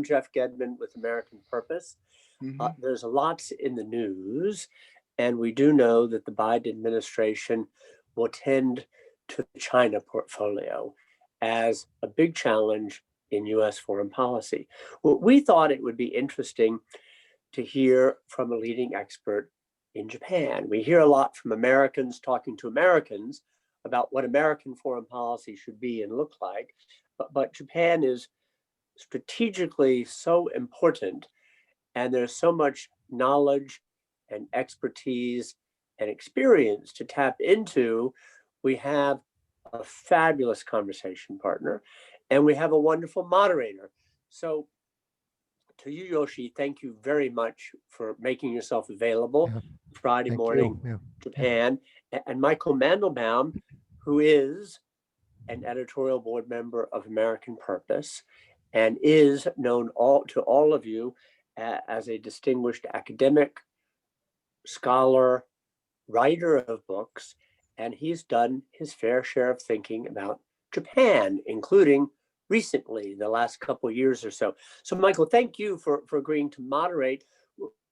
Jeff Gedman with American Purpose. There's lots in the news, and we do know that the Biden administration will tend to the China portfolio as a big challenge in U.S. foreign policy. Well, we thought it would be interesting to hear from a leading expert in Japan. We hear a lot from Americans talking to Americans about what American foreign policy should be and look like, but Japan is strategically so important, and there's so much knowledge and expertise and experience to tap into. We have a fabulous conversation partner, and we have a wonderful moderator. So to you, Yoshi, thank you very much for making yourself available Friday morning, Japan. And Michael Mandelbaum, who is an editorial board member of American Purpose and is known to all of you as a distinguished academic, scholar, writer of books, and he's done his fair share of thinking about Japan, including recently, the last couple of years or so. So Michael, thank you for agreeing to moderate.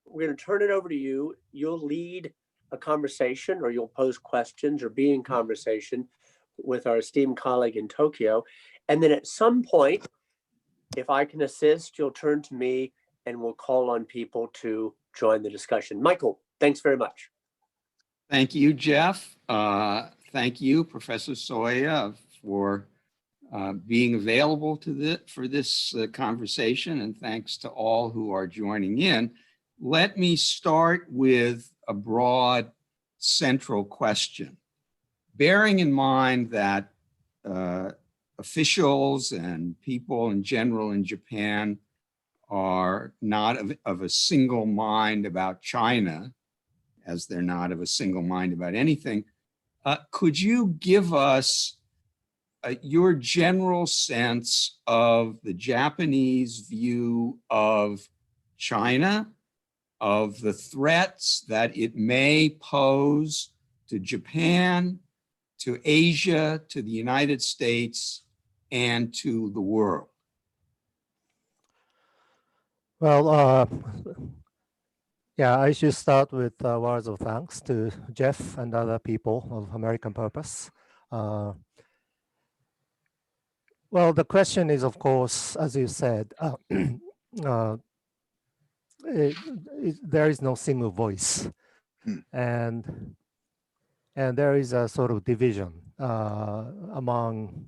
We're going to turn it over to you. You'll lead a conversation, or you'll pose questions or be in conversation with our esteemed colleague in Tokyo. And then at some point, if I can assist, you'll turn to me and we'll call on people to join the discussion. Michael, thanks very much. Thank you, Jeff. Thank you, Professor Soeya, for being available for this conversation, and thanks to all who are joining in. Let me start with a broad central question. Bearing in mind that officials and people in general in Japan are not of a single mind about China, as they're not of a single mind about anything, could you give us your general sense of the Japanese view of China, of the threats that it may pose to Japan, to Asia, to the United States, and to the world? Well, yeah, I should start with words of thanks to Jeff and other people of American Purpose. Well, the question is, of course, as you said, there is no single voice, and there is a sort of division among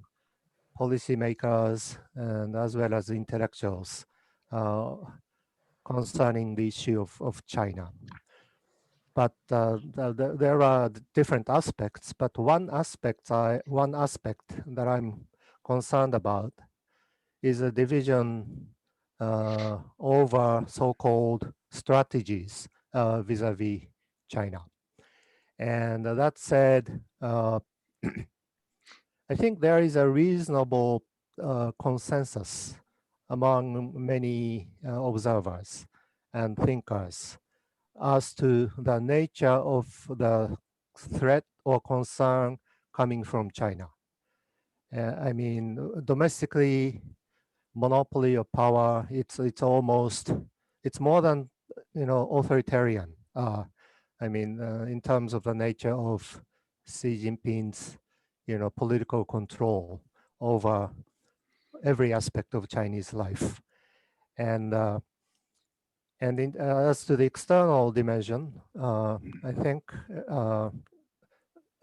policymakers and as well as intellectuals concerning the issue of China. But there are different aspects. But one aspect that I'm concerned about is a division over so-called strategies vis-a-vis China. And that said, I think there is a reasonable consensus among many observers and thinkers as to the nature of the threat or concern coming from China. I mean, domestically, monopoly of power, it's more than, authoritarian. I mean, in terms of the nature of Xi Jinping's, political control over every aspect of Chinese life. And as to the external dimension, I think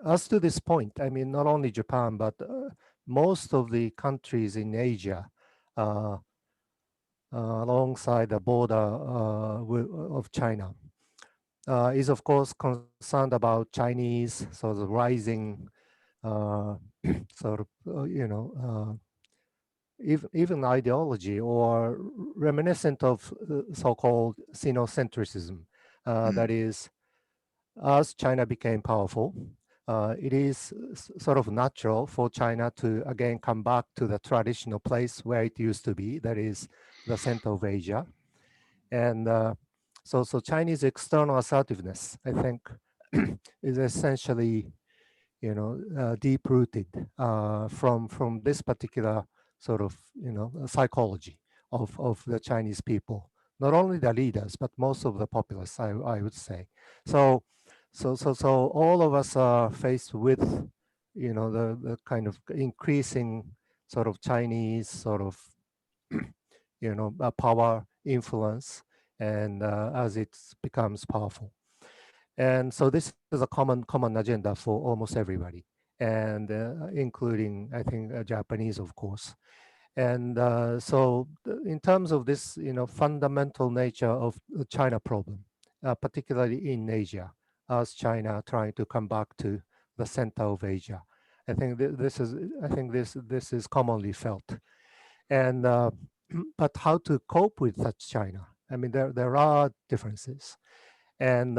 as to this point, I mean, not only Japan, but most of the countries in Asia alongside the border of China is, of course, concerned about Chinese sort of rising even ideology or reminiscent of so-called Sinocentrism. That is, as China became powerful, it is sort of natural for China to again come back to the traditional place where it used to be, that is the center of Asia. And so Chinese external assertiveness, I think, is essentially, deep-rooted from this particular sort of, psychology of the Chinese people, not only the leaders, but most of the populace, I would say. So all of us are faced with, the kind of increasing sort of Chinese sort of, power influence, and as it becomes powerful. And so this is a common agenda for almost everybody, and including, I think, Japanese, of course. And in terms of this, fundamental nature of the China problem, particularly in Asia, as China trying to come back to the center of Asia, I think this is commonly felt. And but how to cope with such China? I mean, there are differences, and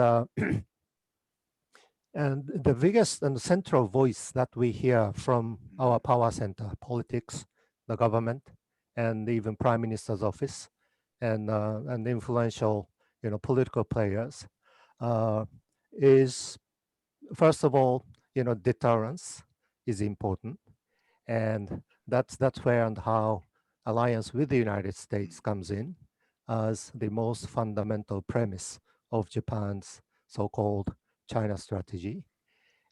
and the biggest and central voice that we hear from our power center, politics, the government, and even Prime Minister's office, and influential, political players, is first of all, deterrence is important, and that's where and how alliance with the United States comes in as the most fundamental premise of Japan's so-called China strategy.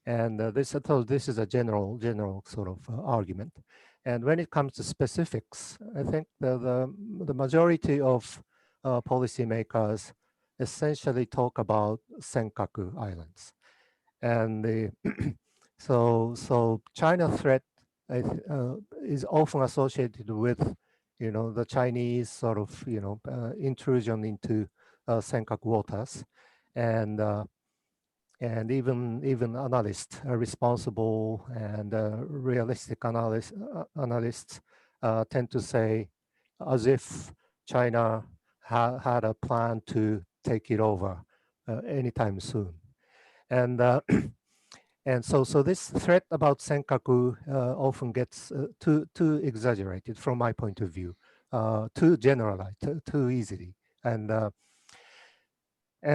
And this is a general sort of argument. And when it comes to specifics, I think the majority of policymakers essentially talk about Senkaku Islands. And so China threat is often associated with, the Chinese sort of, intrusion into Senkaku waters, and even analysts, responsible and realistic analysts tend to say, as if China had a plan to take it over anytime soon. And and so this threat about Senkaku often gets too exaggerated from my point of view, too generalized, too easily. And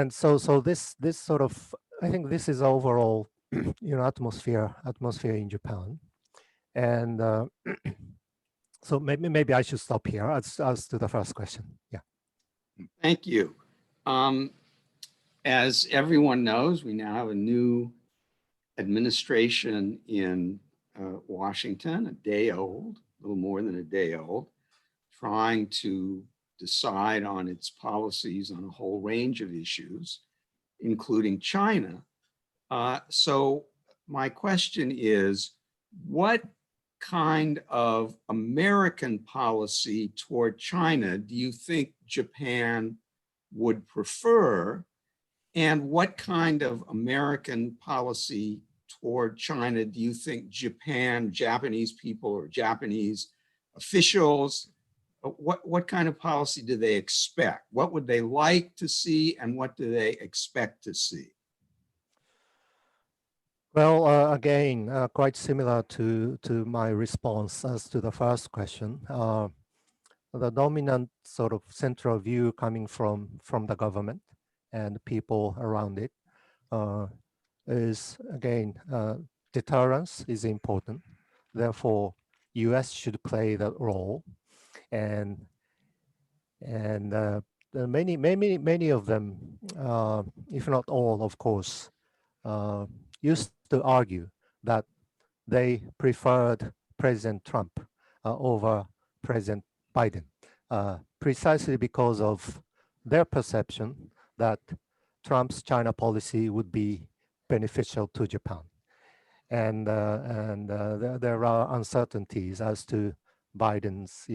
so this sort of, I think this is overall, atmosphere in Japan. And so maybe I should stop here as to the first question. Yeah. Thank you. As everyone knows, we now have a new administration in Washington, a day old, a little more than a day old, trying to decide on its policies on a whole range of issues, including China. So my question is, what kind of American policy toward China do you think Japan would prefer? And what kind of American policy toward China do you think Japanese people or Japanese officials, what kind of policy do they expect? What would they like to see, and what do they expect to see? Well, again, quite similar to my response as to the first question. The dominant sort of central view coming from the government and people around it is, again, deterrence is important. Therefore, U.S. should play that role, and many of them, if not all, of course, used to argue that they preferred President Trump over President Biden, precisely because of their perception that Trump's China policy would be beneficial to Japan. And there are uncertainties as to Biden's,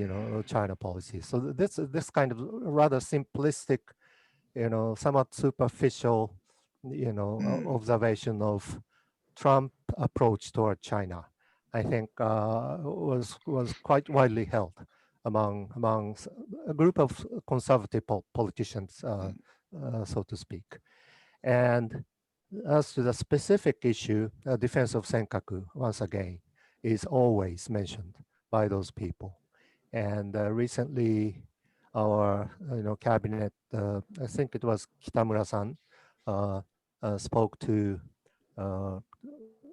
China policy. So this kind of rather simplistic, somewhat superficial, observation of Trump approach toward China, I think, was quite widely held among a group of conservative politicians, so to speak. And as to the specific issue, defense of Senkaku, once again, is always mentioned by those people. And recently, our cabinet, I think it was Kitamura-san, spoke to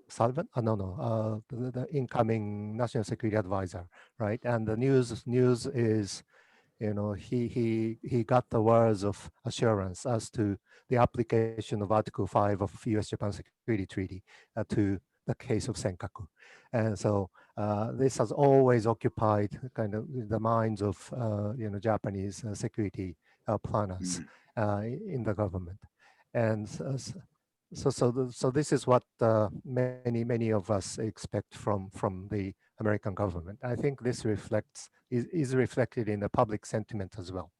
Sullivan? No, the incoming National Security Advisor, right? And the news is he got the words of assurance as to the application of Article 5 of U.S.-Japan Security Treaty to the case of Senkaku. And so this has always occupied kind of the minds of Japanese security planners in the government. And so this is what many of us expect from the American government. I think this is reflected in the public sentiment as well.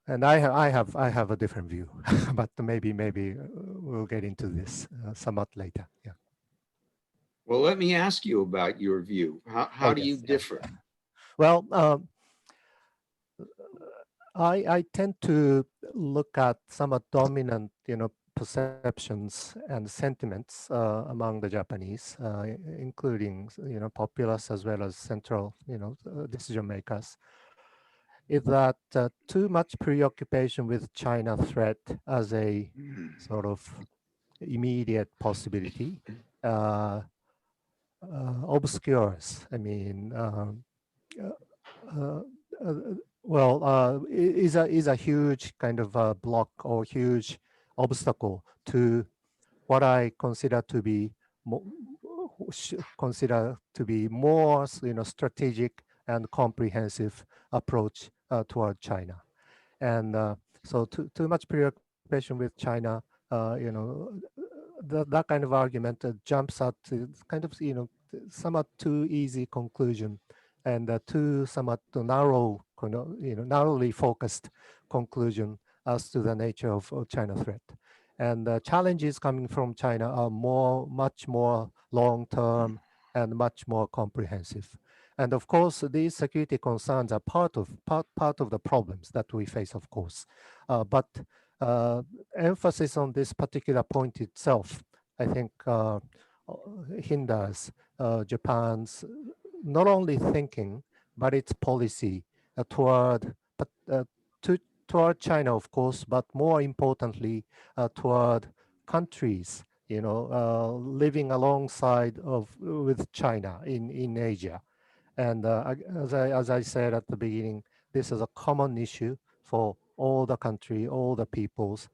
And I have a different view, but maybe we'll get into this somewhat later. Yeah. Well, let me ask you about your view. How do you differ? Well, I tend to look at somewhat dominant, perceptions and sentiments among the Japanese, including, populace as well as central, decision makers, is that too much preoccupation with China threat as a sort of immediate possibility obscures. I mean, is a huge kind of block or huge obstacle to what I consider to be more, strategic and comprehensive approach toward China. And so too much preoccupation with China, that kind of argument jumps at kind of, somewhat too easy conclusion and too somewhat narrow, narrowly focused conclusion as to the nature of China threat. And the challenges coming from China are much more long-term and much more comprehensive. And of course, these security concerns are part of the problems that we face, of course. But emphasis on this particular point itself, I think, hinders Japan's not only thinking, but its policy toward China, of course, but more importantly, toward countries, living alongside with China in Asia. And as I said at the beginning, this is a common issue for all the country, all the peoples,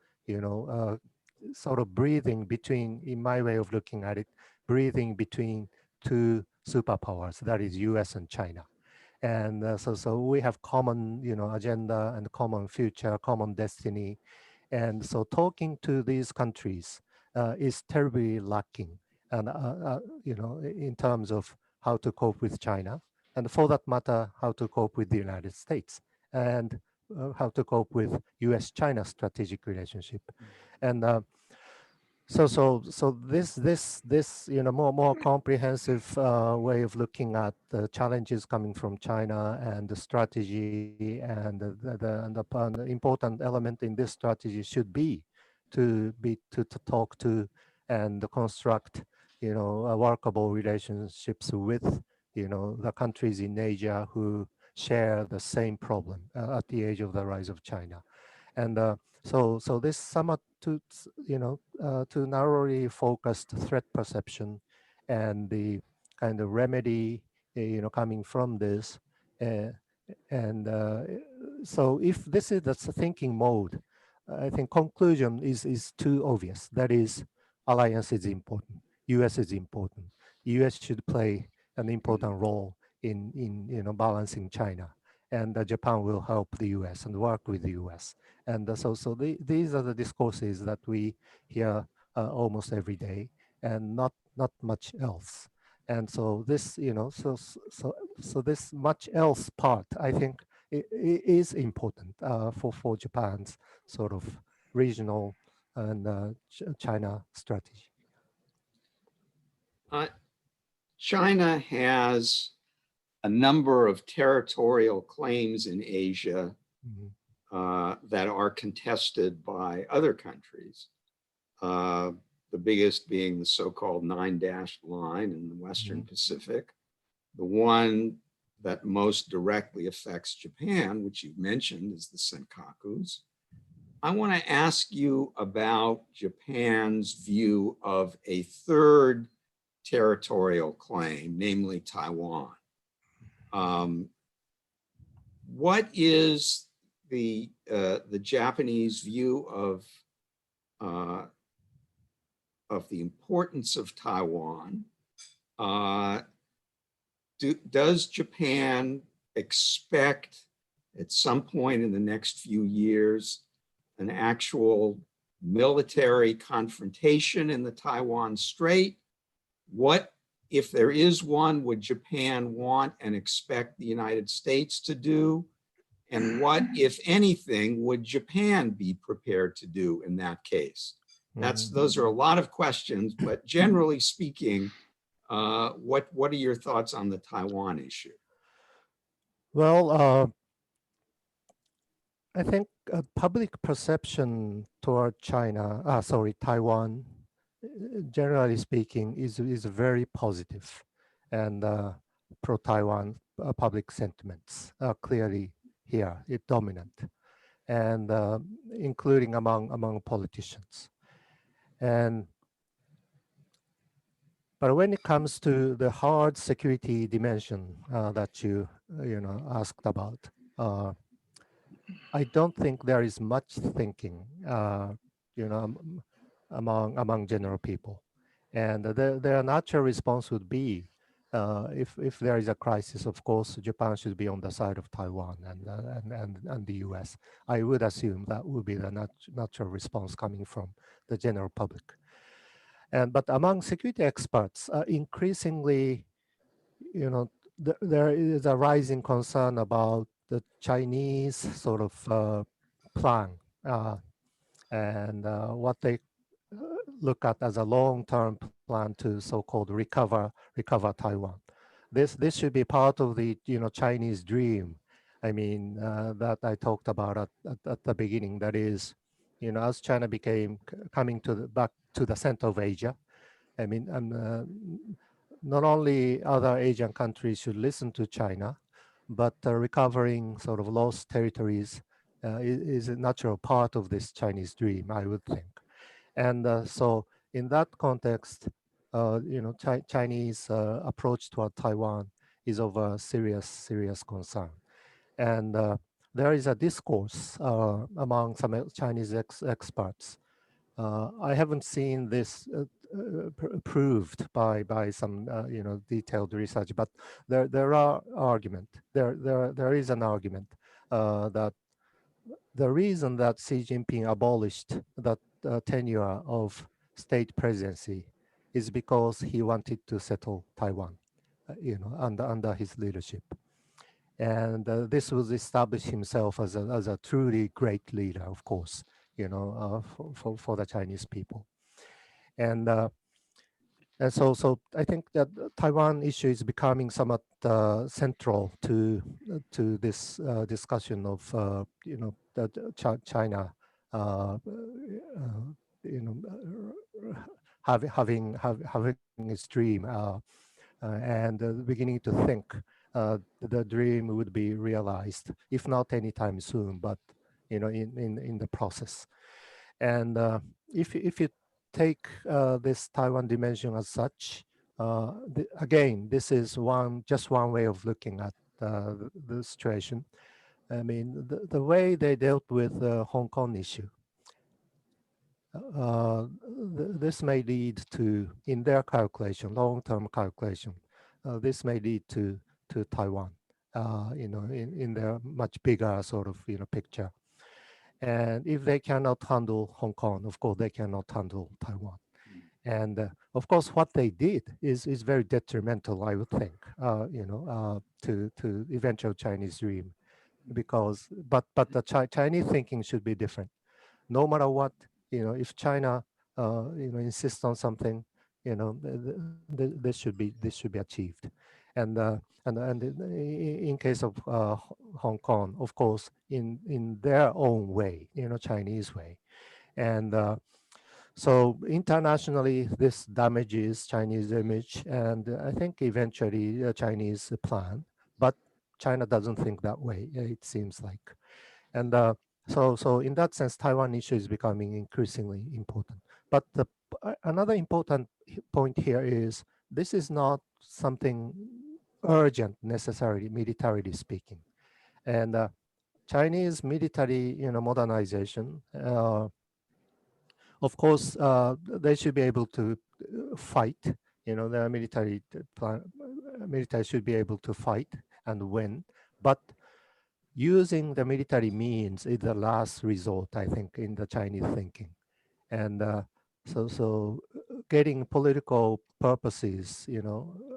sort of breathing between, in my way of looking at it, breathing between two superpowers, that is US and China. And so we have common, agenda and common future, common destiny. And so talking to these countries is terribly lacking, and in terms of how to cope with China, and for that matter, how to cope with the United States, and how to cope with U.S.-China strategic relationship. And so this more comprehensive way of looking at the challenges coming from China and the strategy and the important element in this strategy should be to talk to and construct workable relationships with the countries in Asia who share the same problem at the age of the rise of China. And so this somewhat to narrowly focused threat perception and the kind of remedy coming from this, and so if this is the thinking mode, I think conclusion is too obvious. That is, alliance is important. U.S. is important. U.S. should play an important role in balancing China, and Japan will help the U.S. and work with the U.S. And these are the discourses that we hear almost every day, and not much else. And so this, so this much else part, I think, is important for Japan's sort of regional and China strategy. China has a number of territorial claims in Asia that are contested by other countries. The biggest being the so-called 9-dashed line in the Western Pacific. The one that most directly affects Japan, which you mentioned, is the Senkakus. I want to ask you about Japan's view of a third territorial claim, namely Taiwan. What is the Japanese view of the importance of Taiwan? Does Japan expect at some point in the next few years an actual military confrontation in the Taiwan Strait? What, if there is one, would Japan want and expect the United States to do? And what, if anything, would Japan be prepared to do in that case? Those are a lot of questions, but generally speaking, what are your thoughts on the Taiwan issue? Well, I think public perception toward Taiwan, generally speaking, is very positive, and pro-Taiwan public sentiments are clearly here, it's dominant, and including among politicians. But when it comes to the hard security dimension that you asked about, I don't think there is much thinking, among general people, and their natural response would be, if there is a crisis, of course, Japan should be on the side of Taiwan and the U.S. I would assume that would be the natural response coming from the general public. But among security experts, increasingly, there is a rising concern about the Chinese sort of plan and what they look at as a long-term plan to so-called recover Taiwan. This should be part of the Chinese dream. I mean that I talked about at the beginning. That is, as China became coming back to the center of Asia. I mean, not only other Asian countries should listen to China, but recovering sort of lost territories is a natural part of this Chinese dream, I would think. And so in that context, Chinese approach toward Taiwan is of a serious concern. And there is a discourse among some Chinese experts. I haven't seen this proved by some detailed research, but there is an argument that the reason that Xi Jinping abolished that tenure of state presidency is because he wanted to settle Taiwan, under his leadership, and this was establish himself as a truly great leader, of course, for the Chinese people, and so I think that the Taiwan issue is becoming somewhat central to this discussion of China, having its dream and beginning to think the dream would be realized, if not anytime soon, but in the process. And if you take this Taiwan dimension as such, again, this is just one way of looking at the situation. I mean, the way they dealt with the Hong Kong issue, this may lead to, in their calculation, long-term calculation, this may lead to Taiwan, in their much bigger sort of picture. And if they cannot handle Hong Kong, of course, they cannot handle Taiwan. And of course, what they did is very detrimental, I would think, to eventual Chinese dream, because but the Chinese thinking should be different. No matter what, if China, insists on something, this should be achieved. And in case of Hong Kong, of course, in their own way, Chinese way, and so internationally, this damages Chinese image, and I think eventually a Chinese plan. But China doesn't think that way. It seems like, and so in that sense, Taiwan issue is becoming increasingly important. But another important point here is this is not something urgent necessarily, militarily speaking. And Chinese military, modernization, of course, they should be able to fight. Their military should be able to fight and win. But using the military means is the last resort, I think, in the Chinese thinking. And so getting political purposes,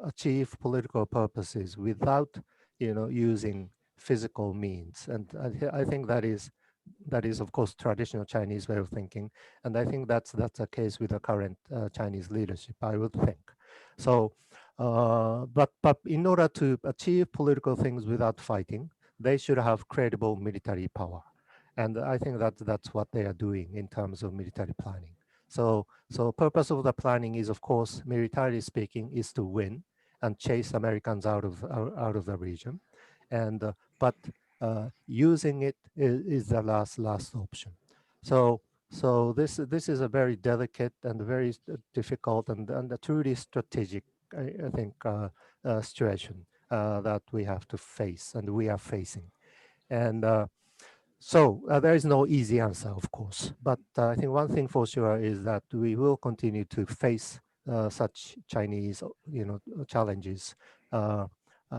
achieve political purposes without, using physical means. And I think that is of course traditional Chinese way of thinking, and I think that's the case with the current Chinese leadership, I would think. So, but in order to achieve political things without fighting, they should have credible military power, and I think that's what they are doing in terms of military planning. So purpose of the planning is, of course, militarily speaking, is to win and chase Americans out of the region, and but using it is the last option. So this is a very delicate and very difficult and a truly strategic, I think, situation that we have to face and we are facing. And so there is no easy answer, of course, but I think one thing for sure is that we will continue to face such Chinese, challenges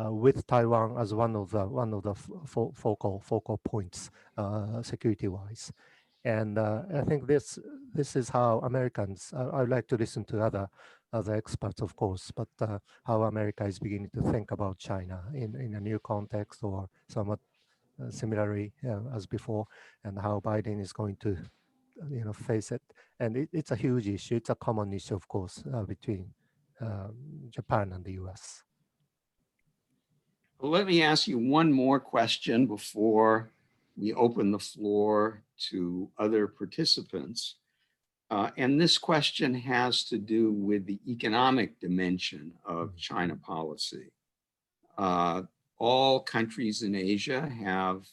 with Taiwan as one of the focal points, security-wise. And I think this is how Americans. I would like to listen to other experts, of course, but how America is beginning to think about China in a new context or somewhat similarly as before, and how Biden is going to face it. And it's a huge issue. It's a common issue, of course, between Japan and the US. Well, let me ask you one more question before we open the floor to other participants. And this question has to do with the economic dimension of China policy. All countries in Asia have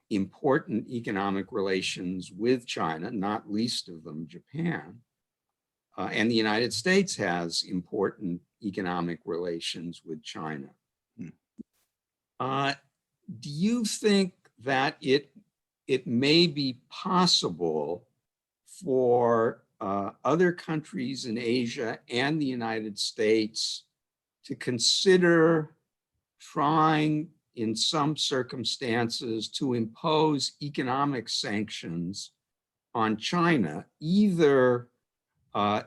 important economic relations with China, not least of them Japan. And the United States has important economic relations with China. Do you think that it may be possible for other countries in Asia and the United States to consider trying in some circumstances to impose economic sanctions on China, either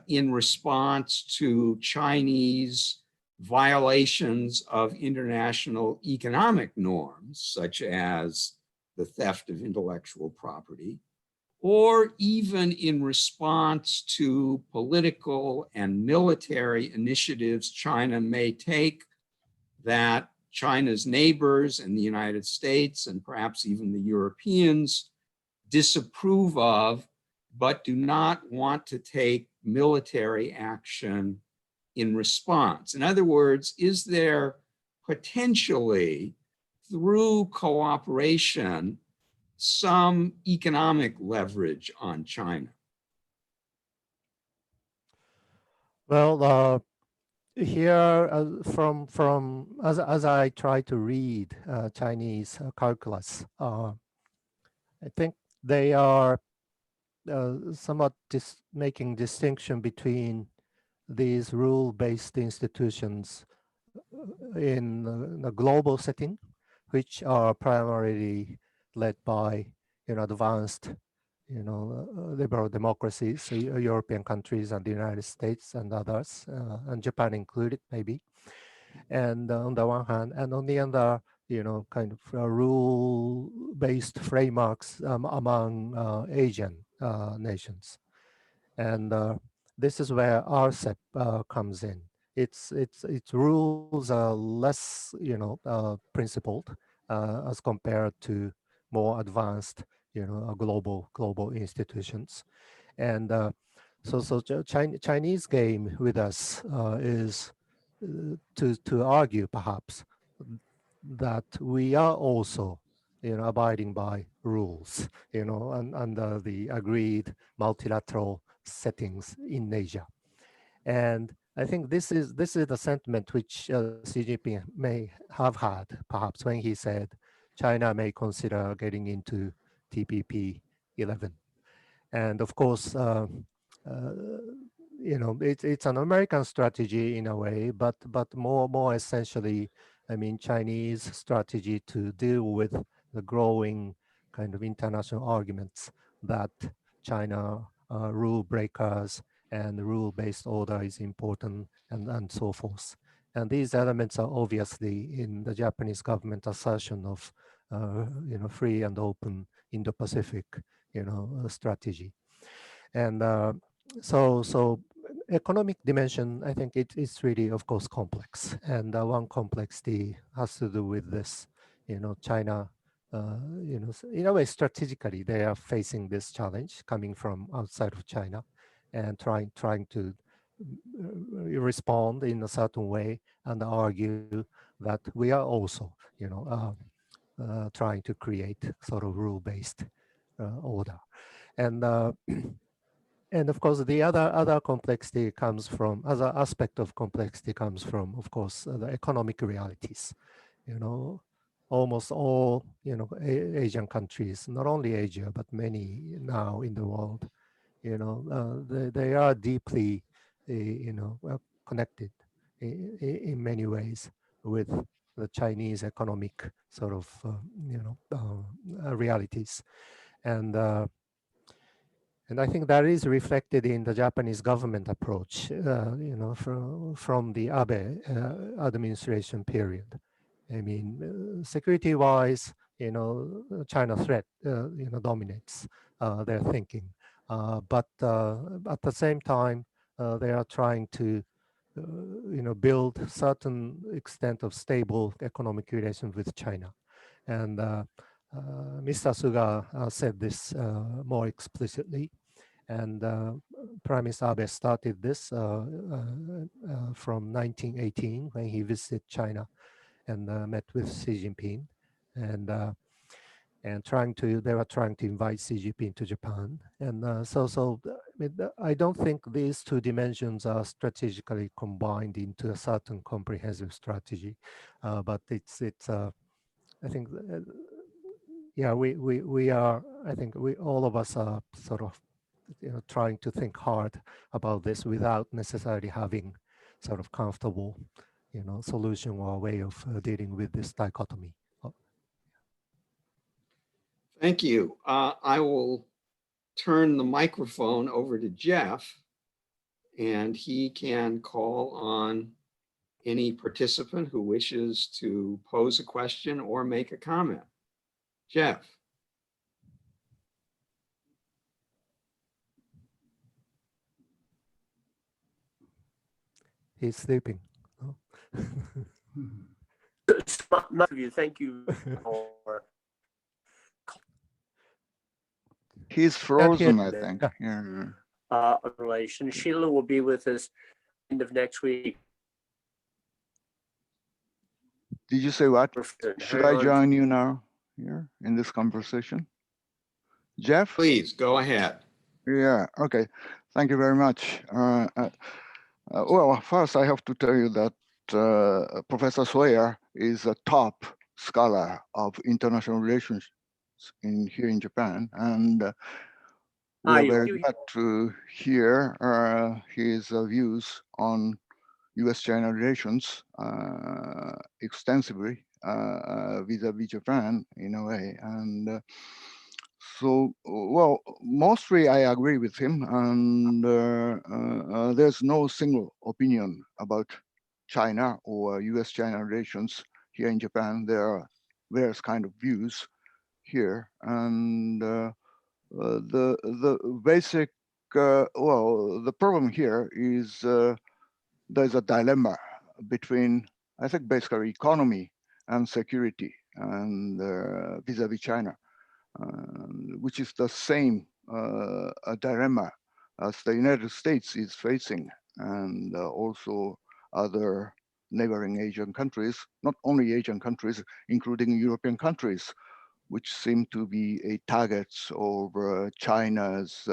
in response to Chinese violations of international economic norms, such as the theft of intellectual property, or even in response to political and military initiatives China may take that China's neighbors and the United States and perhaps even the Europeans disapprove of, but do not want to take military action in response. In other words, is there potentially, through cooperation, some economic leverage on China? Well, here from as I try to read Chinese calculus, I think they are somewhat making distinction between these rule-based institutions in a global setting, which are primarily led by advanced liberal democracies, so European countries and the United States and others, and Japan included maybe. And on the one hand, and on the other, kind of rule-based frameworks among Asian nations. And this is where RCEP comes in. Its rules are less, principled as compared to more advanced, global institutions. And so Chinese game with us is to argue perhaps that we are also abiding by rules, and under the agreed multilateral settings in Asia. And I think this is the sentiment which Xi Jinping may have had, perhaps, when he said China may consider getting into TPP 11. And of course, uh, it's an American strategy in a way, but more essentially, I mean, Chinese strategy to deal with the growing kind of international arguments that China rule breakers and rule-based order is important and so forth. And these elements are obviously in the Japanese government assertion of, free and open Indo-Pacific, strategy. And so economic dimension, I think it's really, of course, complex. And one complexity has to do with this, China, in a way, strategically, they are facing this challenge coming from outside of China and trying to respond in a certain way and argue that we are also, trying to create sort of rule-based order. And and of course, the other complexity comes from, other aspect of complexity comes from, of course, the economic realities. Almost all, Asian countries, not only Asia, but many now in the world, they are deeply, connected in many ways with the Chinese economic sort of, realities. And I think that is reflected in the Japanese government approach, from the Abe administration period. I mean, security-wise, China threat, dominates their thinking. But at the same time, they are trying to, build certain extent of stable economic relations with China. And Mr. Suga said this more explicitly. And Prime Minister Abe started this from 1918 when he visited China and met with Xi Jinping, and they were trying to invite Xi Jinping to Japan. And I don't think these two dimensions are strategically combined into a certain comprehensive strategy, but it's I think yeah, we are, I think we all of us are sort of, trying to think hard about this without necessarily having sort of comfortable, solution or way of dealing with this dichotomy. Thank you. I will turn the microphone over to Jeff, and he can call on any participant who wishes to pose a question or make a comment. Jeff. He's sleeping. Oh. Much of you, thank you for. He's frozen, I think. Yeah. Relation. Sheila will be with us end of next week. Did you say what? Should I join you now here in this conversation? Jeff? Please, go ahead. Yeah, okay. Thank you very much. Well, first I have to tell you that Professor Soeya is a top scholar of international relations here in Japan, and we're very glad to hear his views on U.S.-China relations extensively vis-a-vis Japan in a way. And so, well, mostly I agree with him, and there's no single opinion about China or U.S.-China relations here in Japan. There are various kind of views here, and the basic, well, the problem here is there's a dilemma between, I think, basically economy and security, and vis-a-vis China, which is the same dilemma as the United States is facing, and also other neighboring Asian countries, not only Asian countries, including European countries, which seem to be targets of China's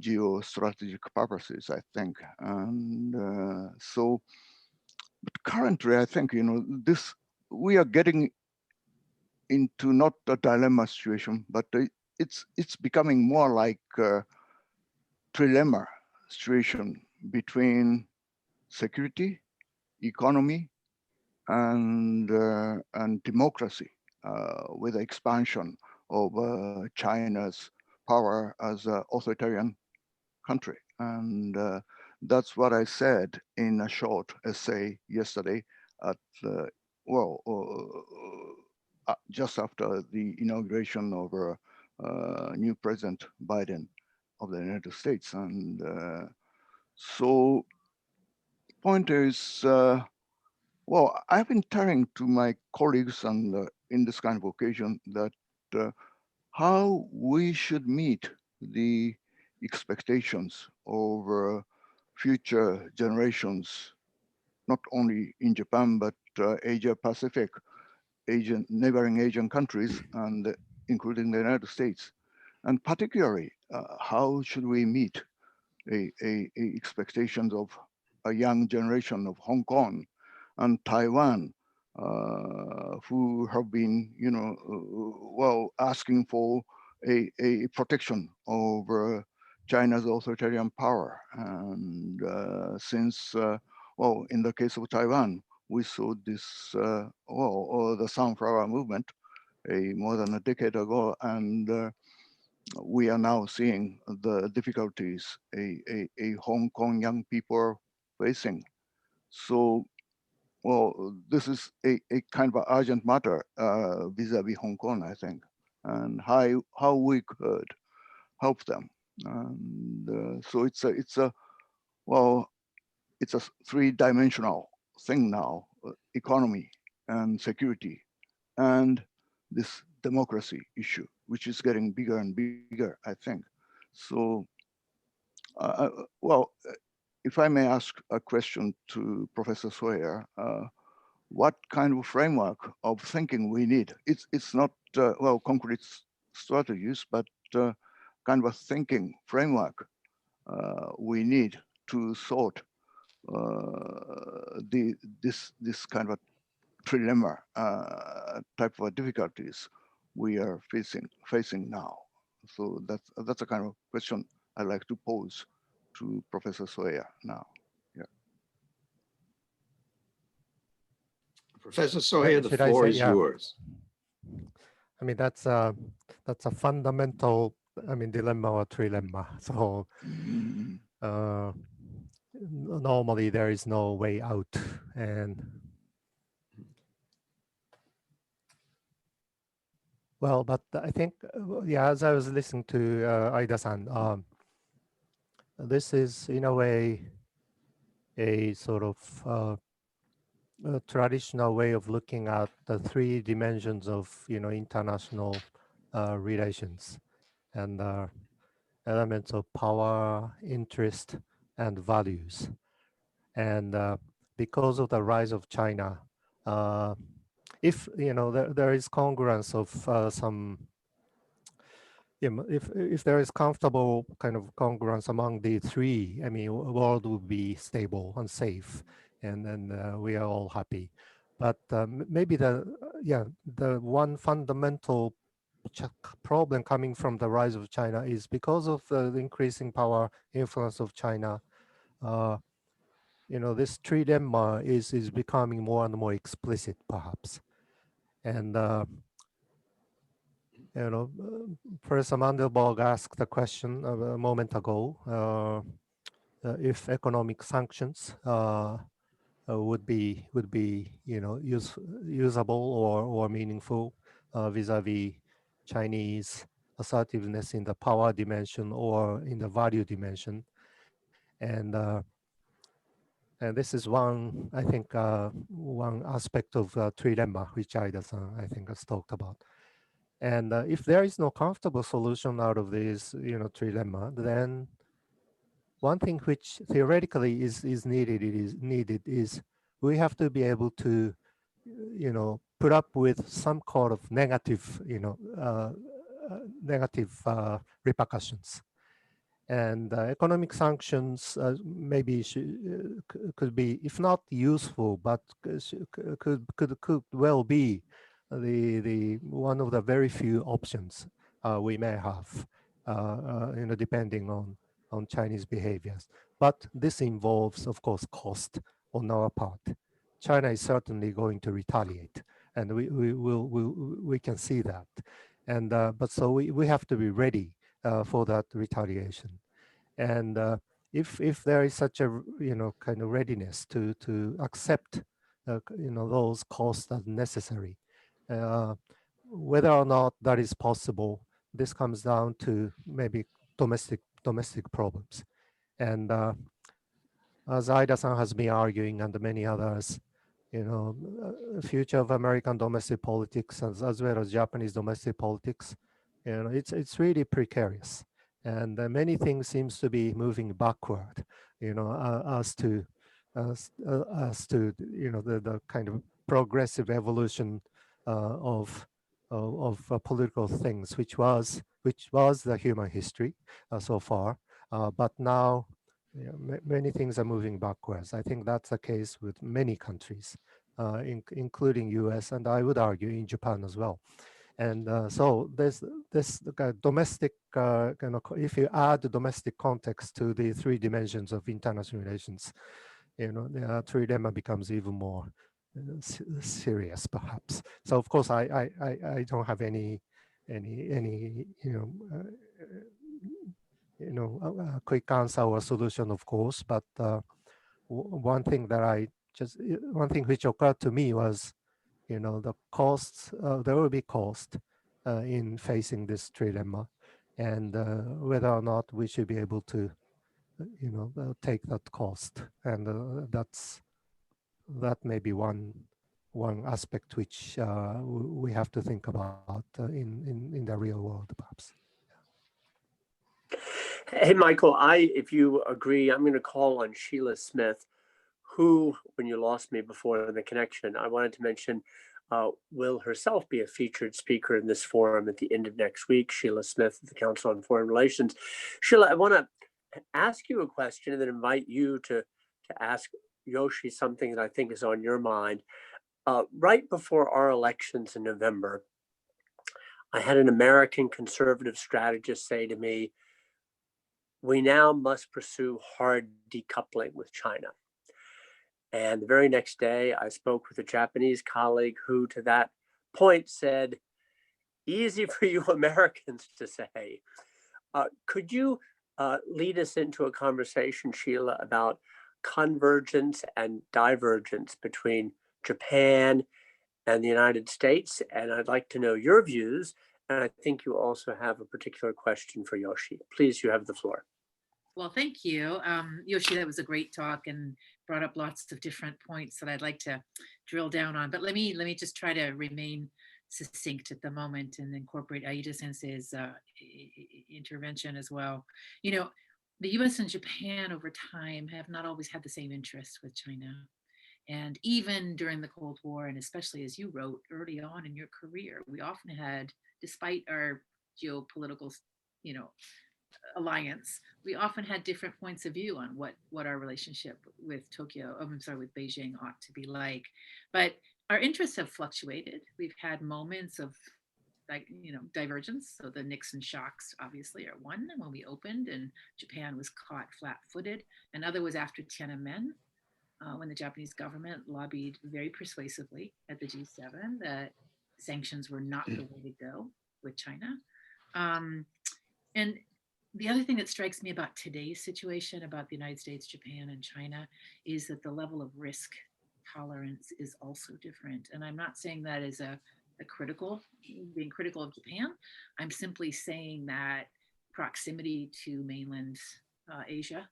geostrategic purposes, I think. And so, but currently, I think, this, we are getting into not a dilemma situation, but it's becoming more like a trilemma situation between security, economy, and democracy, with the expansion of China's power as an authoritarian country. And that's what I said in a short essay yesterday at, well, just after the inauguration of new President Biden of the United States. And so point is, well, I've been telling to my colleagues and in this kind of occasion that how we should meet the expectations of future generations, not only in Japan, but Asia Pacific, neighboring Asian countries, and including the United States. And particularly, how should we meet a expectations of a young generation of Hong Kong and Taiwan, who have been, well, asking for a protection over China's authoritarian power. And since, well, in the case of Taiwan, we saw this, well, the Sunflower Movement more than a decade ago, and we are now seeing the difficulties a Hong Kong young people are facing. So, well, this is a kind of urgent matter vis-a-vis Hong Kong, I think, and how we could help them. And so it's a well, it's a three-dimensional thing now: economy and security, and this democracy issue, which is getting bigger and bigger, I think. So, well, if I may ask a question to Professor Soeya, what kind of framework of thinking we need? It's not, well, concrete strategies, but kind of a thinking framework we need to sort this kind of trilemma type of difficulties we are facing now. So that's a kind of question I'd like to pose to Professor Soeya now. Yeah. Professor Soeya, the Should I floor say, is yeah. yours. I mean, that's a fundamental, dilemma or trilemma. So normally there is no way out. And well, but I think, yeah, as I was listening to Aida-san, this is in a way a sort of a traditional way of looking at the three dimensions of, international relations and elements of power, interest, and values. And because of the rise of China, if there is congruence of some, if there is comfortable kind of congruence among the three, I mean, world would be stable and safe, and then we are all happy. But maybe the one fundamental problem coming from the rise of China is because of the increasing power influence of China. This trilemma is becoming more and more explicit, perhaps. And Professor Mandelberg asked the question a moment ago if economic sanctions would be usable or meaningful vis-a-vis Chinese assertiveness in the power dimension or in the value dimension. And this is one, I think, one aspect of trilemma, which Aida-san, I think, has talked about. And if there is no comfortable solution out of this, trilemma, then one thing which theoretically is needed is we have to be able to, put up with some kind of negative, negative repercussions. And economic sanctions maybe could be, if not useful, but could well be the one of the very few options we may have, depending on Chinese behaviors. But this involves, of course, cost on our part. China is certainly going to retaliate, and we can see that. And but so we have to be ready for that retaliation. And if there is such a kind of readiness to accept those costs as necessary, uh, whether or not that is possible, this comes down to maybe domestic problems. And as Aida-san has been arguing, and many others, future of American domestic politics as well as Japanese domestic politics, it's really precarious, and many things seems to be moving backward, as to the kind of progressive evolution of political things, which was the human history so far, but now many things are moving backwards. I think that's the case with many countries, including US, and I would argue in Japan as well. And so there's this domestic, if you add the domestic context to the three dimensions of international relations, the trilemma becomes even more serious, perhaps. So of course, I don't have any quick answer or solution, of course, but one thing which occurred to me was, the costs, there will be cost in facing this trilemma, and whether or not we should be able to, take that cost. And that may be one aspect which we have to think about in the real world, perhaps. Hey, Michael, if you agree, I'm going to call on Sheila Smith, who, when you lost me before the connection, I wanted to mention, will herself be a featured speaker in this forum at the end of next week. Sheila Smith of the Council on Foreign Relations. Sheila, I want to ask you a question and then invite you to ask Yoshi something that I think is on your mind. Right before our elections in November, I had an American conservative strategist say to me, we now must pursue hard decoupling with China. And the very next day, I spoke with a Japanese colleague who, to that point, said, easy for you Americans to say. Could you lead us into a conversation, Sheila, about convergence and divergence between Japan and the United States? And I'd like to know your views. And I think you also have a particular question for Yoshi. Please, you have the floor. Well, thank you. Yoshi, that was a great talk and brought up lots of different points that I'd like to drill down on. But let me just try to remain succinct at the moment and incorporate Aida Sensei's intervention as well. The US and Japan over time have not always had the same interests with China. And even during the Cold War, and especially as you wrote early on in your career, we often had, despite our geopolitical, alliance, we often had different points of view on what our relationship with with Beijing ought to be like. But our interests have fluctuated. We've had moments of divergence. So the Nixon shocks obviously are one, when we opened and Japan was caught flat-footed. Another was after Tiananmen, when the Japanese government lobbied very persuasively at the G7 that sanctions were not the way to go with China. And the other thing that strikes me about today's situation about the United States, Japan, and China is that the level of risk tolerance is also different. And I'm not saying that as being critical of Japan. I'm simply saying that proximity to mainland Asia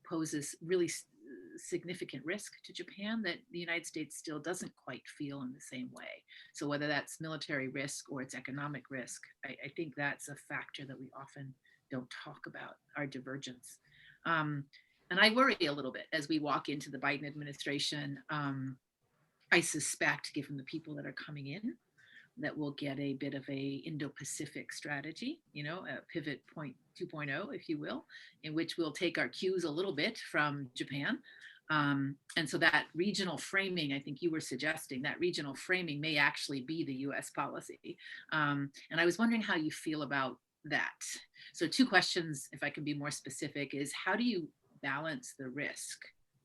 poses really significant risk to Japan that the United States still doesn't quite feel in the same way. So whether that's military risk or it's economic risk, I think that's a factor that we often don't talk about, our divergence. And I worry a little bit as we walk into the Biden administration. I suspect, given the people that are coming in, that we'll get a bit of a Indo-Pacific strategy, a pivot point 2.0, if you will, in which we'll take our cues a little bit from Japan. And so that regional framing, I think you were suggesting, that regional framing may actually be the US policy. And I was wondering how you feel about that. So 2 questions, if I can be more specific, is how do you balance the risk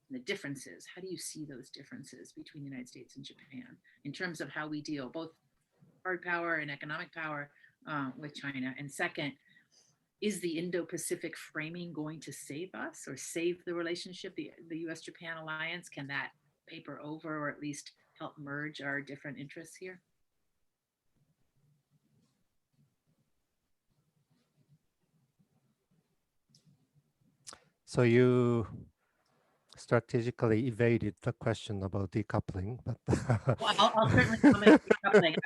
and the differences? How do you see those differences between the United States and Japan in terms of how we deal both hard power and economic power with China? And second, is the Indo-Pacific framing going to save us or save the relationship, the US-Japan alliance? Can that paper over or at least help merge our different interests here? So you strategically evaded the question about decoupling, but Well, I'll certainly comment on decoupling.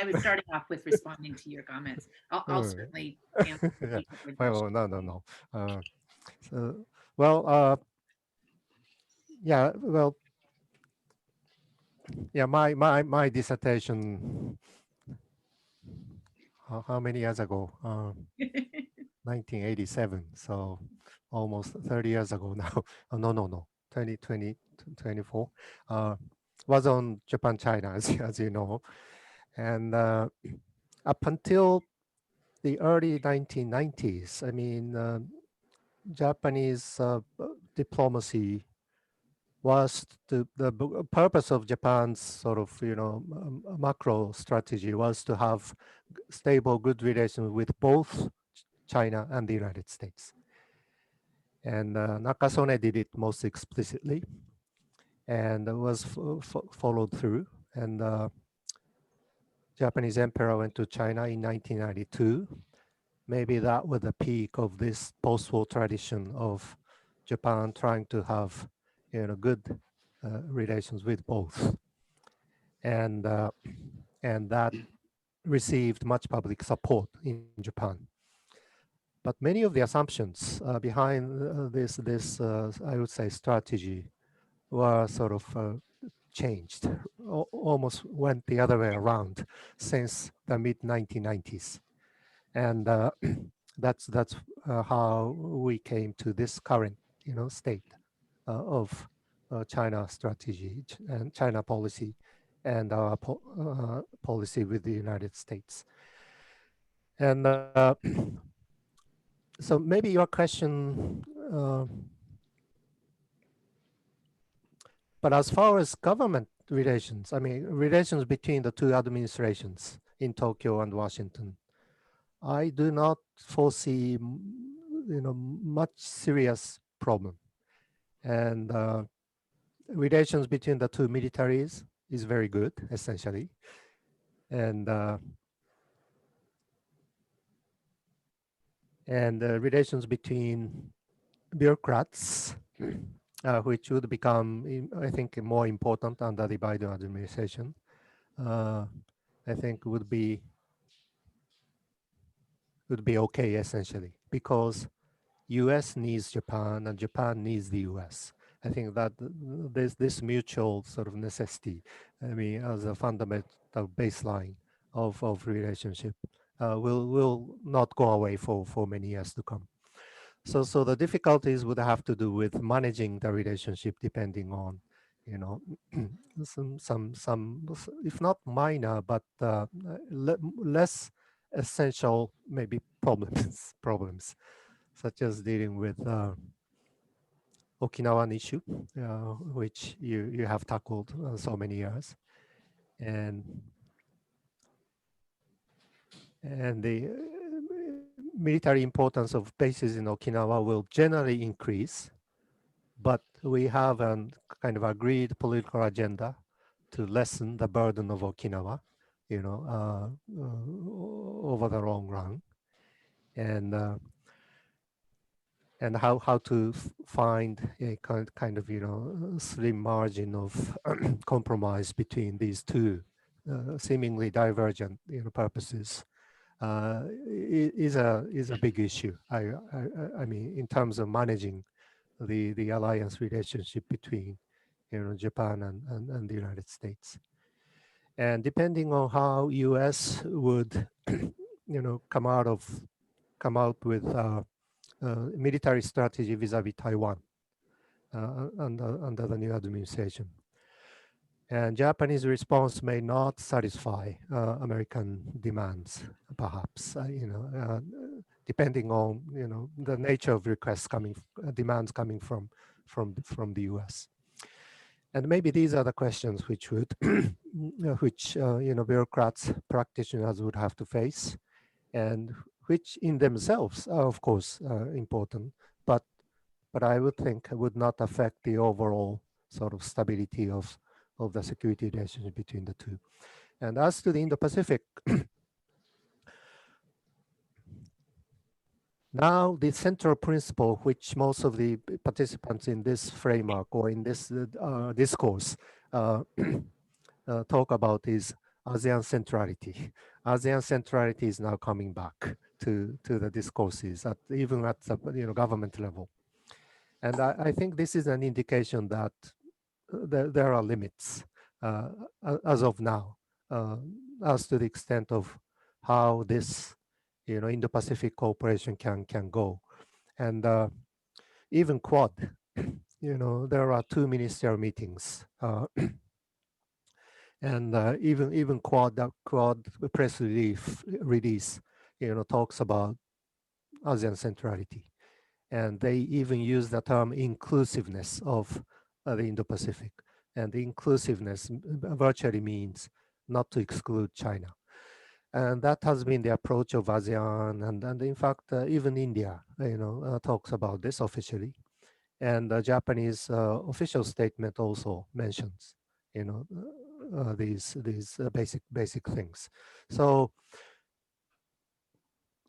I was starting off with responding to your comments. I'll certainly answer the yeah. decoupling Well, question. no. So, well, yeah, well, yeah. My dissertation. How many years ago? 1987. So almost 30 years ago now. Oh, no. 2020, 24. Was on Japan, China, as you know. And up until the early 1990s, I mean, Japanese diplomacy was the purpose of Japan's sort of, macro strategy was to have stable, good relations with both China and the United States. And Nakasone did it most explicitly and was followed through. And Japanese emperor went to China in 1992. Maybe that was the peak of this post-war tradition of Japan trying to have, good relations with both, and that received much public support in Japan. But many of the assumptions behind this I would say strategy were sort of changed, almost went the other way around since the mid 1990s. And that's how we came to this current state of China strategy and China policy and our policy with the United States. And so maybe your question, but as far as government relations, I mean relations between the 2 administrations in Tokyo and Washington, I do not foresee, much serious problem. And relations between the 2 militaries is very good, essentially. And relations between bureaucrats, which would become, I think, more important under the Biden administration, I think would be okay, essentially, because US needs Japan and Japan needs the US. I think that there's this mutual sort of necessity, I mean, as a fundamental baseline of relationship will not go away for many years to come. So the difficulties would have to do with managing the relationship depending on, some if not minor, but less essential maybe problems, such as dealing with Okinawan issue, which you have tackled so many years, and the military importance of bases in Okinawa will generally increase, but we have a kind of agreed political agenda to lessen the burden of Okinawa, over the long run, and how to find a kind of slim margin of compromise between these 2 seemingly divergent purposes is a big issue. I mean, in terms of managing the alliance relationship between Japan and the United States. And depending on how US would, come out with military strategy vis-a-vis Taiwan under the new administration. And Japanese response may not satisfy American demands, perhaps, depending on the nature of requests demands coming from the US. And maybe these are the questions which would, which bureaucrats, practitioners would have to face, and which in themselves are, of course, important, but I would think would not affect the overall sort of stability of the security relationship between the two. And as to the Indo-Pacific, now the central principle which most of the participants in this framework or in this discourse talk about is ASEAN centrality. ASEAN centrality is now coming back to the discourses, even at the government level. And I think this is an indication that there are limits as of now, as to the extent of how this, Indo-Pacific cooperation can go. And even Quad, there are 2 ministerial meetings, and even Quad press release, talks about ASEAN centrality. And they even use the term inclusiveness of the Indo-Pacific. And the inclusiveness virtually means not to exclude China. And that has been the approach of ASEAN, and in fact, even India, talks about this officially. And the Japanese official statement also mentions, these basic things. So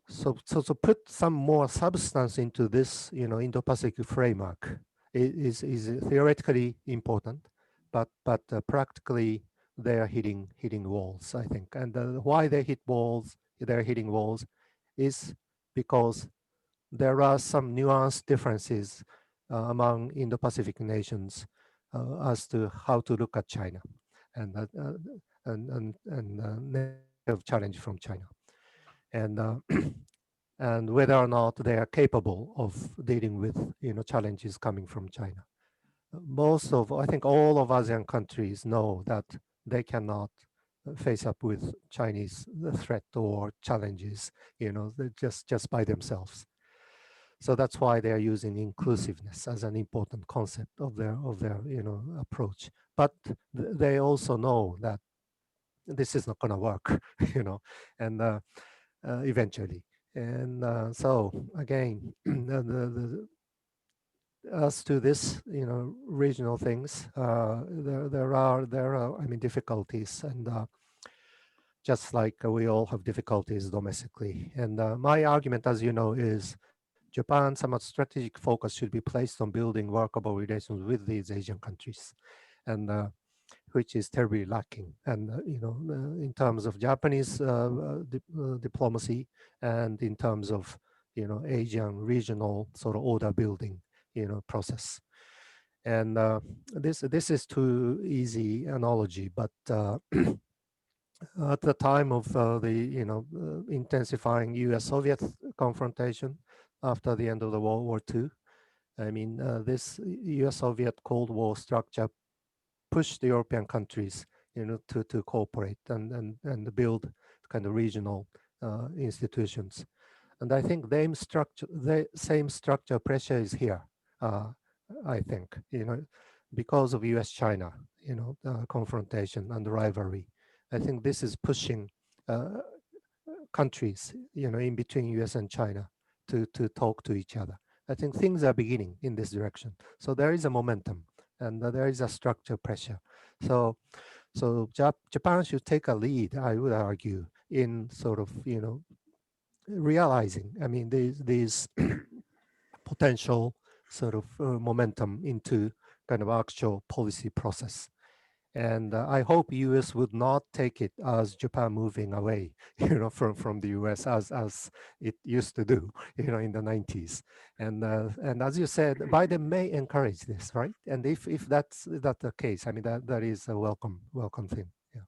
to put some more substance into this, Indo-Pacific framework is theoretically important, but practically they are hitting walls, I think. And why they're hitting walls is because there are some nuanced differences among Indo-Pacific nations as to how to look at China and of challenge from China. And and whether or not they are capable of dealing with challenges coming from China. I think all of ASEAN countries know that they cannot face up with Chinese threat or challenges, just by themselves. So that's why they are using inclusiveness as an important concept of their approach. But they also know that this is not going to work, and eventually. And so again, as to this, regional things, there are difficulties, and just like we all have difficulties domestically. And my argument, as you know, is Japan's somewhat strategic focus should be placed on building workable relations with these Asian countries, and which is terribly lacking. And in terms of Japanese diplomacy, and in terms of Asian regional sort of order building process. And this is too easy analogy, but at the time of the intensifying U.S.-Soviet confrontation after the end of the World War II, I mean, this U.S.-Soviet Cold War structure pushed the European countries, to cooperate and build kind of regional institutions. And I think the same structure pressure is here. I think, because of U.S.-China, confrontation and rivalry. I think this is pushing countries, in between U.S. and China to talk to each other. I think things are beginning in this direction. So there is a momentum, and there is a structure pressure. So Japan should take a lead, I would argue, in sort of, realizing, I mean, these potential sort of momentum into kind of actual policy process. And I hope US would not take it as Japan moving away, from the US as it used to do, in the 90s. And as you said, Biden may encourage this, right? And if that's the case, I mean, that is a welcome thing. Yeah.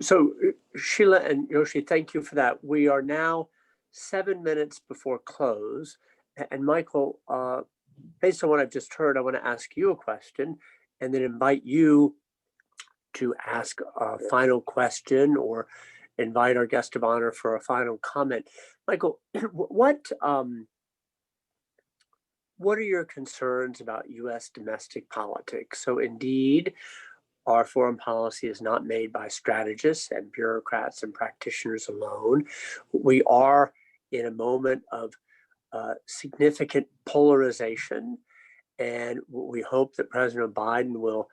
So Sheila and Yoshi, thank you for that. We are now 7 minutes before close. And Michael, based on what I've just heard, I want to ask you a question and then invite you to ask a final question or invite our guest of honor for a final comment. Michael, what are your concerns about U.S. domestic politics? So indeed, our foreign policy is not made by strategists and bureaucrats and practitioners alone. We are in a moment of significant polarization, and we hope that President Biden will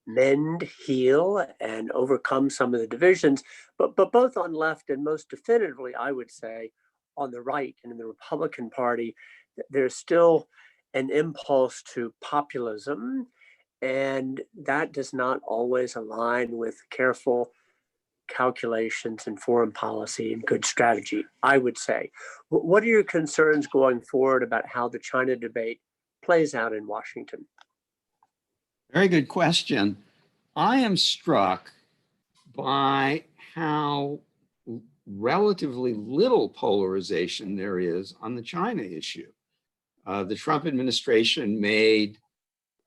mend, heal, and overcome some of the divisions, but both on left and most definitively, I would say, on the right and in the Republican Party, there's still an impulse to populism, and that does not always align with careful calculations in foreign policy and good strategy, I would say. What are your concerns going forward about how the China debate plays out in Washington? Very good question. I am struck by how relatively little polarization there is on the China issue. The Trump administration made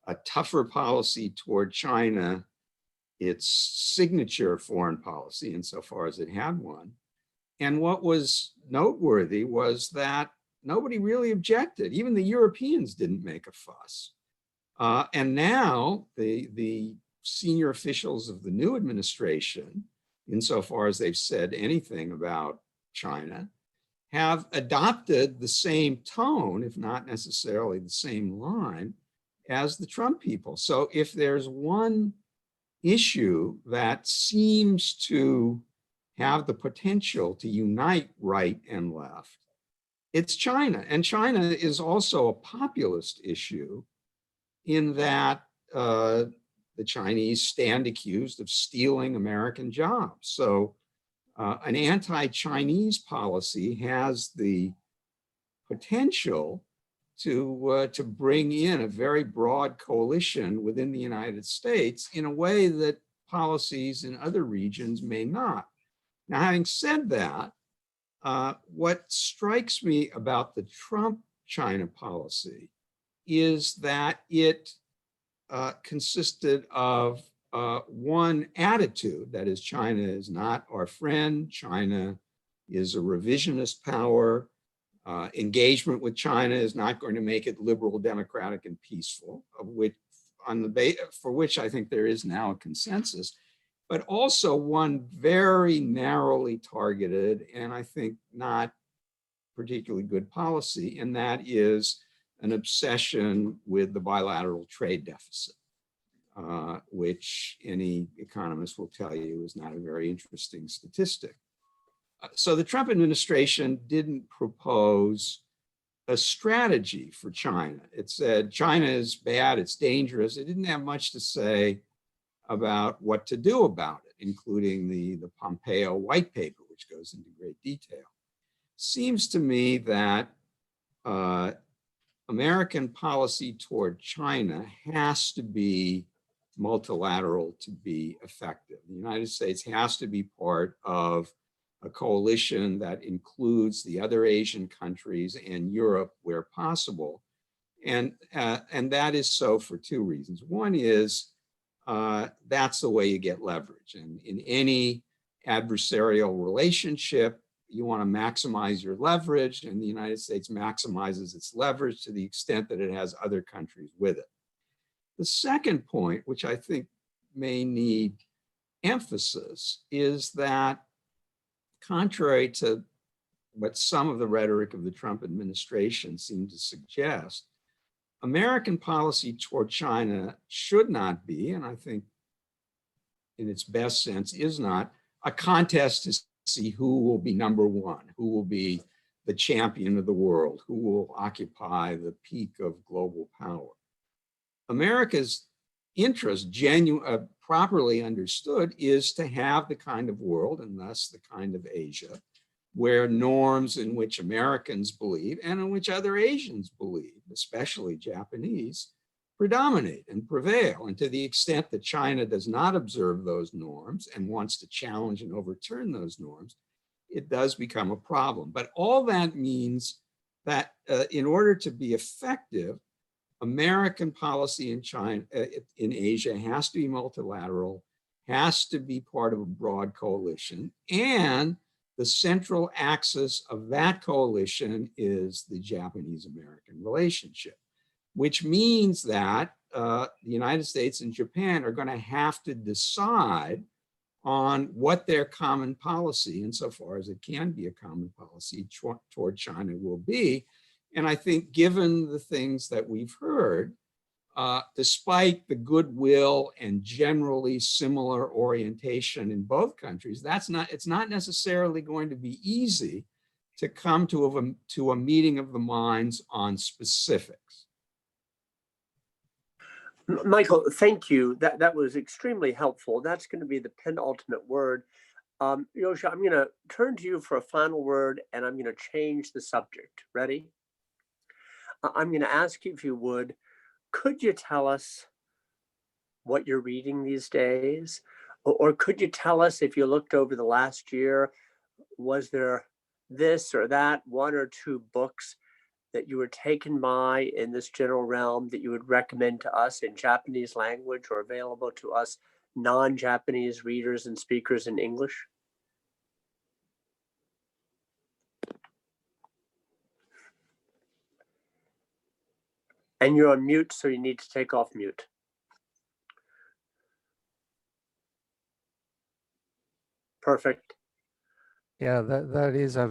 a tougher policy toward China its signature foreign policy insofar as it had one. And what was noteworthy was that nobody really objected. Even the Europeans didn't make a fuss. And now the senior officials of the new administration, insofar as they've said anything about China, have adopted the same tone, if not necessarily the same line, as the Trump people. So if there's one issue that seems to have the potential to unite right and left, it's China. And China is also a populist issue in that the Chinese stand accused of stealing American jobs. So an anti-Chinese policy has the potential to bring in a very broad coalition within the United States in a way that policies in other regions may not. Now, having said that, what strikes me about the Trump China policy is that it consisted of one attitude, that is, China is not our friend, China is a revisionist power, engagement with China is not going to make it liberal, democratic, and peaceful, for which I think there is now a consensus, but also one very narrowly targeted and I think not particularly good policy, and that is an obsession with the bilateral trade deficit, which any economist will tell you is not a very interesting statistic. So the Trump administration didn't propose a strategy for China. It said China is bad, it's dangerous. It didn't have much to say about what to do about it, including the Pompeo white paper, which goes into great detail. Seems to me that American policy toward China has to be multilateral to be effective. The United States has to be part of a coalition that includes the other Asian countries and Europe where possible. And that is so for two reasons. One is that's the way you get leverage. And in any adversarial relationship, you want to maximize your leverage, and the United States maximizes its leverage to the extent that it has other countries with it. The second point, which I think may need emphasis, is that contrary to what some of the rhetoric of the Trump administration seemed to suggest, American policy toward China should not be, and I think in its best sense is not, a contest to see who will be number one, who will be the champion of the world, who will occupy the peak of global power. America's interest, properly understood, is to have the kind of world, and thus the kind of Asia, where norms in which Americans believe and in which other Asians believe, especially Japanese, predominate and prevail. And to the extent that China does not observe those norms and wants to challenge and overturn those norms, it does become a problem. But all that means that in order to be effective, American policy in China, in Asia, has to be multilateral, has to be part of a broad coalition, and the central axis of that coalition is the Japanese-American relationship, which means that the United States and Japan are going to have to decide on what their common policy, insofar as it can be a common policy, toward China will be. And I think given the things that we've heard, despite the goodwill and generally similar orientation in both countries, it's not necessarily going to be easy to come to a meeting of the minds on specifics. Michael, thank you. That was extremely helpful. That's going to be the penultimate word. Yoshi, I'm going to turn to you for a final word, and I'm going to change the subject. Ready? I'm going to ask you if you would, could you tell us what you're reading these days? Or could you tell us, if you looked over the last year, was there this or that one or two books that you were taken by in this general realm that you would recommend to us in Japanese language or available to us non-Japanese readers and speakers in English? And you're on mute, so you need to take off mute. Perfect. Yeah, that is a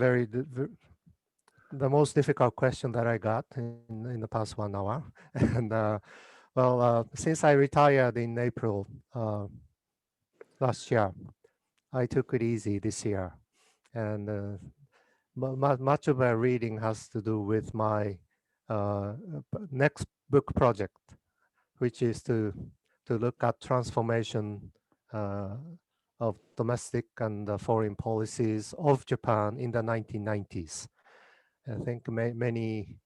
the most difficult question that I got in the past 1 hour. And since I retired in April last year, I took it easy this year. And much of my reading has to do with my next book project, which is to look at transformation of domestic and foreign policies of Japan in the 1990s. I think many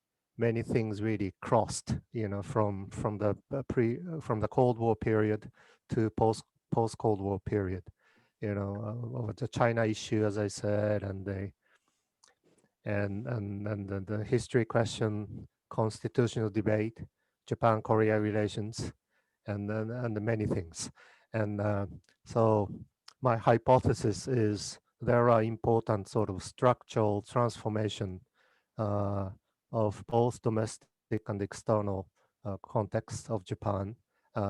things really crossed, from the Cold War period to post Cold War period, over the China issue, as I said, and the history question, constitutional debate, Japan-Korea relations, and the many things. And so my hypothesis is there are important sort of structural transformation of both domestic and external context of Japan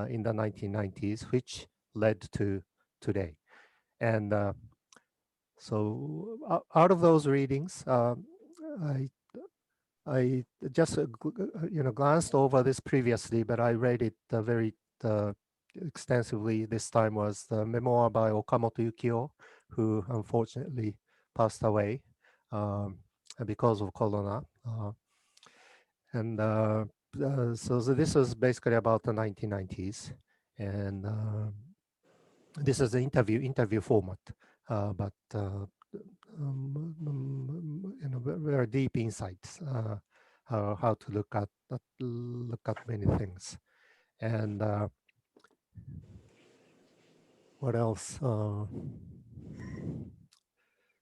in the 1990s, which led to today. And so out of those readings, I just glanced over this previously, but I read it very extensively. This time was the memoir by Okamoto Yukio, who unfortunately passed away because of corona. So this was basically about the 1990s, and this is the interview format, but very deep insights, how to look at many things. And what else?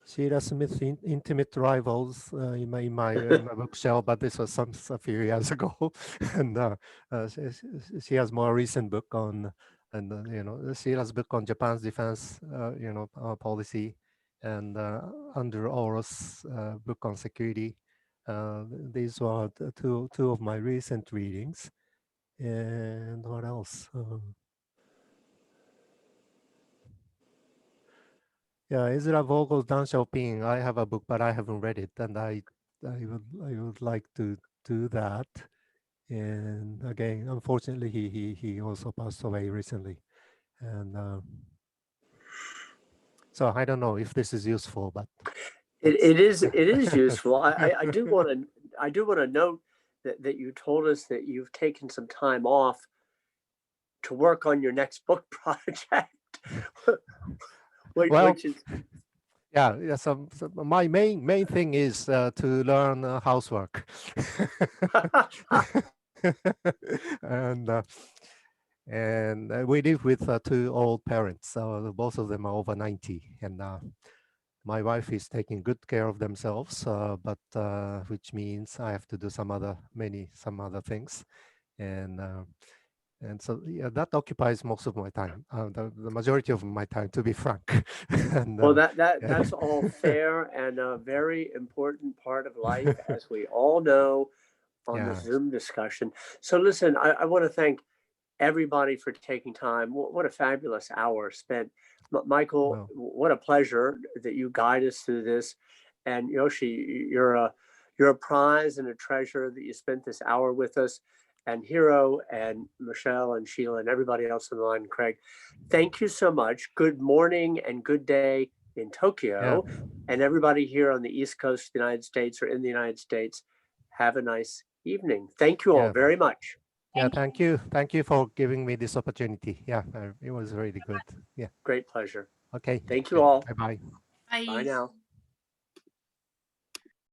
Sheila Smith's Intimate Rivals in my bookshelf, but this was a few years ago. And she has more recent book on, and Sheila's book on Japan's defense, policy, and Andrew Orr's book on security. These were two of my recent readings. And what else? Yeah, Ezra Vogel's Dan Xiaoping. I have a book, but I haven't read it, and I would like to do that. And again, unfortunately, he also passed away recently, and so I don't know if this is useful, but it is useful. I do want to note that you told us that you've taken some time off to work on your next book project. Which is... Yeah. So my main thing is to learn housework. and we live with two old parents. So both of them are over 90, and my wife is taking good care of themselves, but which means I have to do some other things, and so yeah, that occupies most of my time, the majority of my time, to be frank. And Well, yeah. that's all fair and a very important part of life, as we all know on the Yeah. Zoom discussion. So listen, I want to thank everybody for taking time. What a fabulous hour spent. Michael, Well, what a pleasure that you guide us through this. And Yoshi, you're a prize and a treasure that you spent this hour with us. And Hiro and Michelle and Sheila and everybody else on the line, Craig, thank you so much. Good morning and good day in yeah. Tokyo. And everybody here on the East Coast of the United States or in the United States, have a nice evening. Thank you all Yeah. very much. Yeah, thank you. Thank you for giving me this opportunity. Yeah, it was really good. Yeah. Great pleasure. Okay. Thank you Yeah. all. Bye-bye. Bye now.